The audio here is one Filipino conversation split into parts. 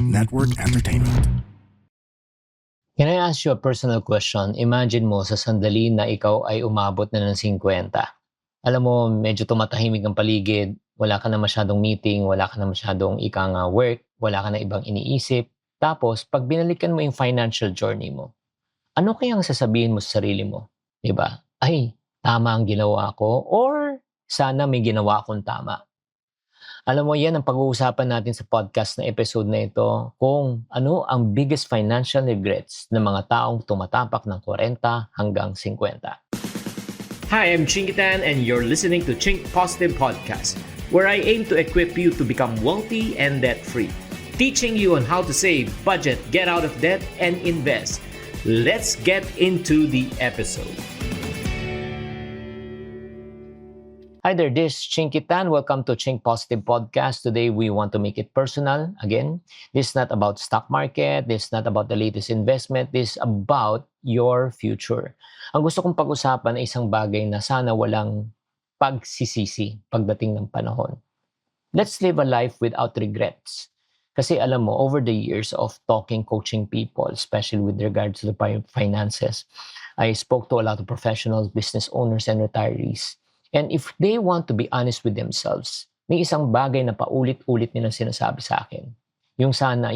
Network Entertainment. Can I ask you a personal question? Imagine mo sa sandali na ikaw ay umabot na ng 50. Alam mo, medyo tumatahimik ang paligid, wala ka na masyadong meeting, wala ka na masyadong work, wala ka na ibang iniisip. Tapos, pag binalikan mo yung financial journey mo, ano kayang sasabihin mo sa sarili mo? 'Di ba? Ay, tama ang ginawa ko or sana may ginawa akong tama. Alam mo, yan ang pag-uusapan natin sa podcast na episode na ito, kung ano ang biggest financial regrets ng mga taong tumatapak ng 40 hanggang 50. Hi, I'm Chinkitan and you're listening to Chink Positive Podcast, where I aim to equip you to become wealthy and debt-free, teaching you on how to save, budget, get out of debt, and invest. Let's get into the episode. Hi there, this is Chinkitan. Welcome to Chink Positive Podcast. Today, we want to make it personal. Again, this is not about stock market. This is not about the latest investment. This is about your future. Ang gusto kong pag-usapan ay isang bagay na sana walang pagsisisi pagdating ng panahon. Let's live a life without regrets. Kasi alam mo, over the years of talking, coaching people, especially with regards to the finances, I spoke to a lot of professionals, business owners, and retirees. And if they want to be honest with themselves, may isang bagay na paulit-ulit nilang sinasabi sa akin. Yung sana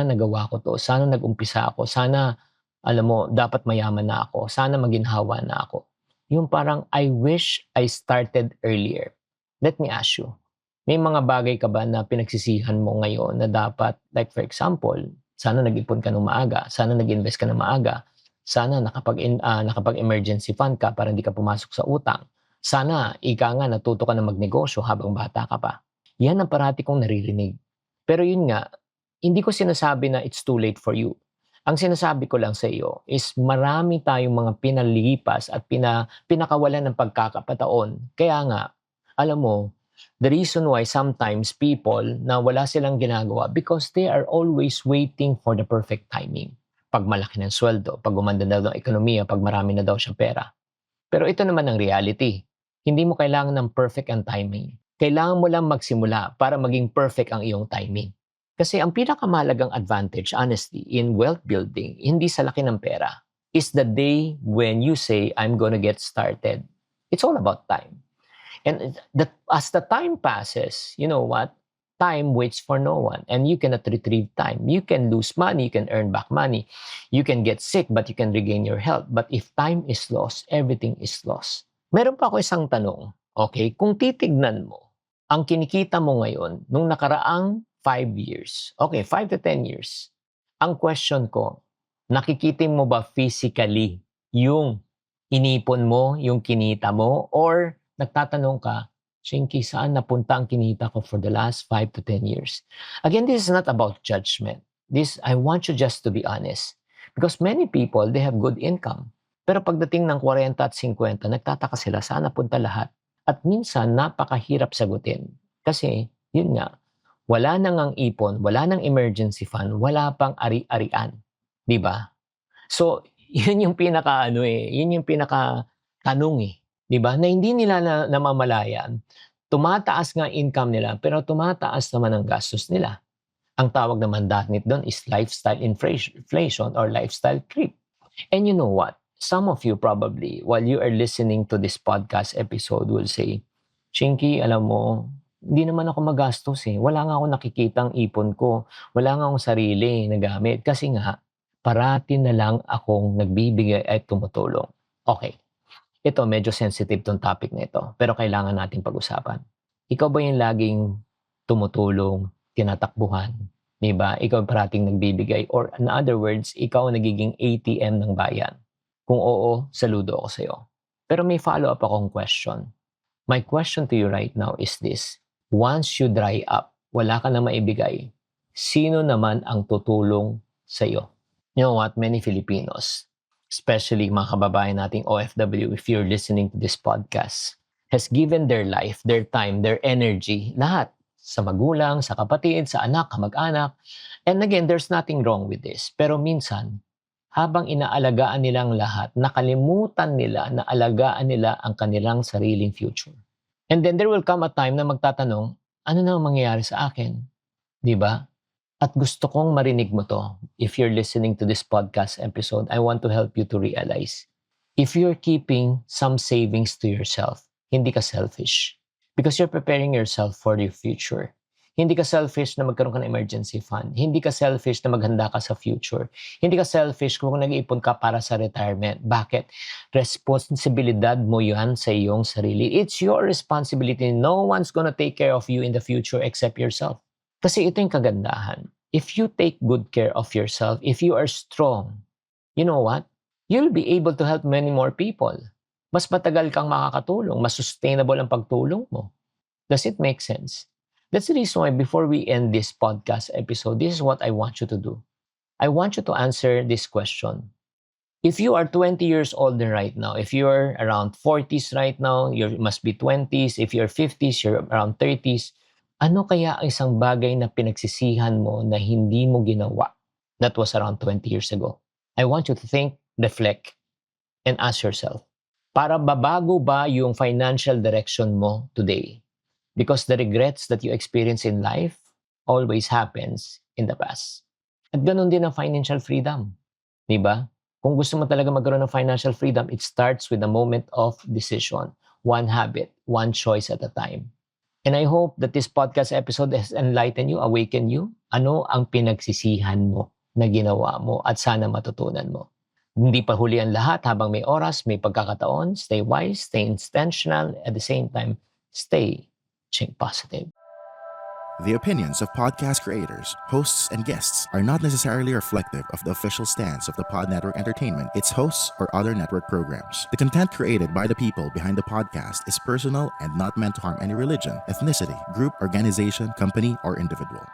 nagawa ko to, sana nag-umpisa ako, sana, alam mo, dapat mayaman na ako, sana maginhawa na ako. Yung parang, I wish I started earlier. Let me ask you, may mga bagay ka ba na pinagsisihan mo ngayon na dapat, like for example, sana nag-ipon ka ng maaga, sana nag-invest ka ng maaga, sana nakapag-emergency fund ka para hindi ka pumasok sa utang. Sana, natuto ka na magnegosyo habang bata ka pa. Yan ang parati kong naririnig. Pero yun nga, hindi ko sinasabi na it's too late for you. Ang sinasabi ko lang sa iyo is marami tayong mga pinalipas at pinakawalan ng pagkakataon. Kaya nga, alam mo, the reason why sometimes people na wala silang ginagawa because they are always waiting for the perfect timing. Pag malaki ng sweldo, pag gumanda daw ang ekonomiya, pag marami na daw siyang pera. Pero ito naman ang reality. Hindi mo kailangan ng perfect ang timing. Kailangan mo lang magsimula para maging perfect ang iyong timing. Kasi ang pinakamahalagang advantage, honestly, in wealth building, hindi sa laki ng pera, is the day when you say, I'm gonna get started. It's all about time. And as the time passes, you know what? Time waits for no one and you cannot retrieve time. You can lose money, you can earn back money. You can get sick but you can regain your health. But if time is lost, everything is lost. Meron pa ako isang tanong, okay? Kung titignan mo, ang kinikita mo ngayon, nung nakaraang 5 years, okay, 5 to 10 years, ang question ko, nakikita mo ba physically yung inipon mo, yung kinita mo, or nagtatanong ka, Shinky, saan napunta ang kinita ko for the last 5 to 10 years? Again, this is not about judgment. I want you just to be honest. Because many people, they have good income. Pero pagdating ng 40 at 50, nagtataka sila saan napunta lahat. At minsan, napakahirap sagutin. Kasi, yun nga, wala nang ang ipon, wala nang emergency fund, wala pang ari-arian. Di ba? So, yun yung yun yung pinaka-tanong Di ba? Na hindi nila namamalayan. Tumataas nga income nila, pero tumataas naman ang gastos nila. Ang tawag naman dapat doon is lifestyle inflation or lifestyle creep. And you know what? Some of you probably, while you are listening to this podcast episode, will say, Chinky, alam mo, hindi naman ako magastos Wala nga akong nakikitang ipon ko. Wala nga akong sarili na gamit. Kasi nga, parati na lang akong nagbibigay at tumutulong. Okay. Ito, medyo sensitive tong topic na ito. Pero kailangan nating pag-usapan. Ikaw ba yung laging tumutulong, tinatakbuhan? Diba? Ikaw parating nagbibigay. Or in other words, ikaw nagiging ATM ng bayan. Kung oo, saludo ako sa'yo. Pero may follow-up akong question. My question to you right now is this. Once you dry up, wala ka na maibigay, sino naman ang tutulong sa'yo? You know what? Many Filipinos, especially mga kababayan nating OFW, if you're listening to this podcast, has given their life, their time, their energy, lahat. Sa magulang, sa kapatid, sa anak, kamag-anak. And again, there's nothing wrong with this. Pero minsan, habang inaalagaan nilang lahat, nakalimutan nila na alagaan nila ang kanilang sariling future. And then there will come a time na magtatanong, ano na ang mangyayari sa akin? Di ba? At gusto kong marinig mo to. If you're listening to this podcast episode, I want to help you to realize, if you're keeping some savings to yourself, hindi ka selfish. Because you're preparing yourself for your future. Hindi ka selfish na magkaroon ka ng emergency fund. Hindi ka selfish na maghanda ka sa future. Hindi ka selfish kung nag-iipon ka para sa retirement. Bakit? Responsibilidad mo yan sa iyong sarili. It's your responsibility. No one's gonna take care of you in the future except yourself. Kasi ito yung kagandahan. If you take good care of yourself, if you are strong, you know what? You'll be able to help many more people. Mas matagal kang makakatulong, mas sustainable ang pagtulong mo. Does it make sense? That's the reason why before we end this podcast episode, this is what I want you to do. I want you to answer this question. If you are 20 years old right now, if you're around 40s right now, you must be 20s. If you're 50s, you're around 30s. Ano kaya ang isang bagay na pinagsisihan mo na hindi mo ginawa? That was around 20 years ago. I want you to think, reflect, and ask yourself, para babago ba yung financial direction mo today? Because the regrets that you experience in life always happens in the past. At ganun din ang financial freedom. Diba? Kung gusto mo talaga magkaroon ng financial freedom, it starts with a moment of decision. One habit, one choice at a time. And I hope that this podcast episode has enlightened you, awakened you. Ano ang pinagsisihan mo na ginawa mo at sana matutunan mo. Hindi pa huli ang lahat habang may oras, may pagkakataon. Stay wise, stay intentional, at the same time, stay Chink Positive. The opinions of podcast creators, hosts, and guests are not necessarily reflective of the official stance of the Pod Network Entertainment, its hosts, or other network programs. The content created by the people behind the podcast is personal and not meant to harm any religion, ethnicity, group, organization, company, or individual.